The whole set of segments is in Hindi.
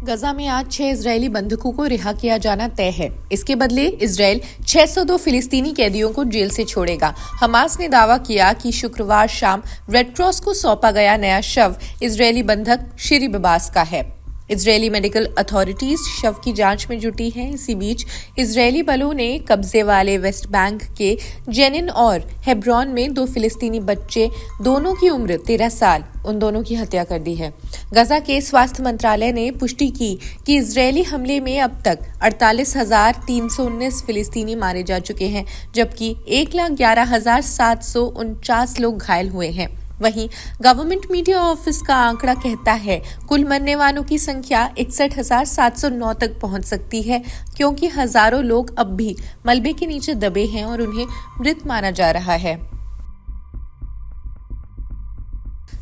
गजा में आज 6 इजरायली बंधकों को रिहा किया जाना तय है। इसके बदले इजरायल 602 फिलिस्तीनी कैदियों को जेल से छोड़ेगा। हमास ने दावा किया कि शुक्रवार शाम रेड क्रॉस को सौंपा गया नया शव इजरायली बंधक शिरी बिबास का है। इजरायली मेडिकल अथॉरिटीज शव की जांच में जुटी हैं। इसी बीच इजरायली बलों ने कब्जे वाले वेस्ट बैंक के जेनिन और हेब्रॉन में 2 फिलिस्तीनी बच्चे, दोनों की उम्र 13 साल, उन दोनों की हत्या कर दी है। गजा के स्वास्थ्य मंत्रालय ने पुष्टि की कि इजरायली हमले में अब तक 48,319 फिलिस्तीनी मारे जा चुके हैं, जबकि 1,11,749 लोग घायल हुए हैं। वहीं गवर्नमेंट मीडिया ऑफिस का आंकड़ा कहता है कुल मरने वालों की संख्या 61,709 तक पहुंच सकती है, क्योंकि हजारों लोग अब भी मलबे के नीचे दबे हैं और उन्हें मृत माना जा रहा है।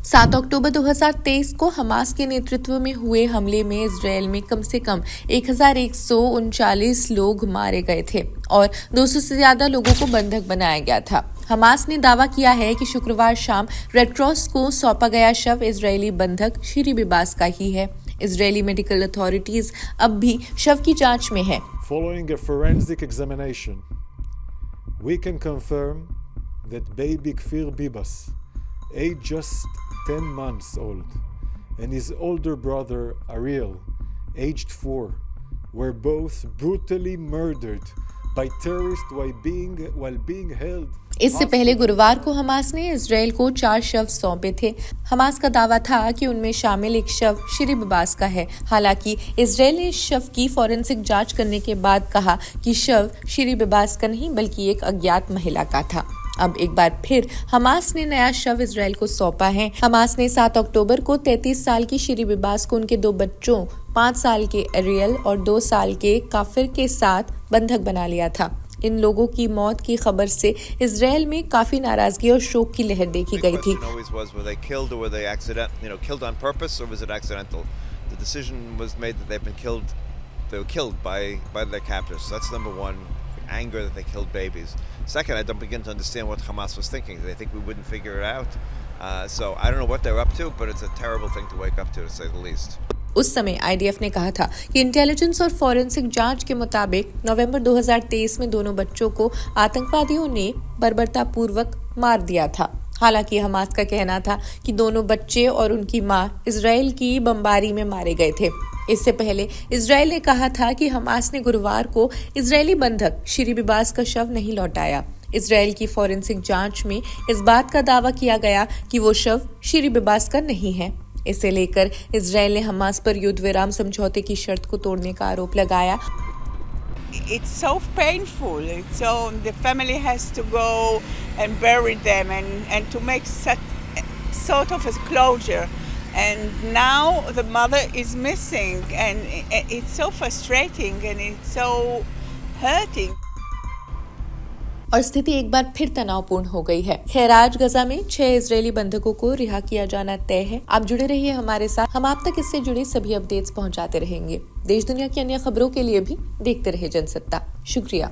7 अक्टूबर 2023 को हमास के नेतृत्व में हुए हमले में इजरायल में कम से कम 1,139 लोग मारे गए थे और 200 से ज्यादा लोगों को बंधक बनाया गया था। हमास ने दावा किया है कि शुक्रवार शाम रेड क्रॉस को सौंपा गया शव इजरायली बंधक शिरी बिबास का ही है। इजरायली मेडिकल अथॉरिटीज अब भी शव की जांच में है। Following a forensic examination, we can confirm that baby Kfir Bibas, aged just 10 months old, and his older brother Ariel, aged 4, were both brutally murdered by terrorists while being held. इससे पहले गुरुवार को हमास ने इजरायल को 4 शव सौंपे थे। हमास का दावा था कि उनमें शामिल एक शव शिरी बिबास का है। हालांकि इजरायल ने इस शव की फॉरेंसिक जांच करने के बाद कहा कि शव शिरी बिबास का नहीं बल्कि एक अज्ञात महिला का था। अब एक बार फिर हमास ने नया शव इजरायल को सौंपा है। हमास ने 7 अक्टूबर को 33 साल की शिरी बिबास को उनके 2 बच्चों 5 साल के एरियल और 2 साल के काफिर के साथ बंधक बना लिया था। इन लोगों की मौत की खबर से इजरायल में काफी नाराजगी और शोक की लहर देखी गई थी। Anger that they killed babies. Second, I don't begin to understand what Hamas was thinking. They think we wouldn't figure it out. So I don't know what they're up to, but it's a terrible thing to wake up to say the least. उस समय आईडीएफ ने कहा था कि इंटेलिजेंस और फॉरेंसिक जांच के मुताबिक नवंबर 2023 में दोनों बच्चों को आतंकवादियों ने बर्बरतापूर्वक मार दिया था। हालांकि हमास का कहना था कि दोनों बच्चे और उनकी मां इजरायल की बमबारी में मारे गए थे। इससे पहले इजरायल ने कहा था कि हमास ने गुरुवार को इजरायली बंधक शिरी बिबास का शव नहीं लौटाया। इजरायल की फॉरेंसिक जांच में इस बात का दावा किया गया कि वो शव शिरी बिबास का नहीं है। इसे लेकर इजरायल ने हमास पर युद्ध विराम समझौते की शर्त को तोड़ने का आरोप लगाया। It's so painful. So the family has to go and bury them and to make such sort of a closure. And now the mother is missing, and it's so frustrating and it's so hurting. और स्थिति एक बार फिर तनावपूर्ण हो गई है। खैर, आज गजा में 6 इजरायली बंधकों को रिहा किया जाना तय है। आप जुड़े रहिए हमारे साथ, हम आप तक इससे जुड़ी सभी अपडेट्स पहुंचाते रहेंगे। देश दुनिया की अन्य खबरों के लिए भी देखते रहे जनसत्ता। शुक्रिया।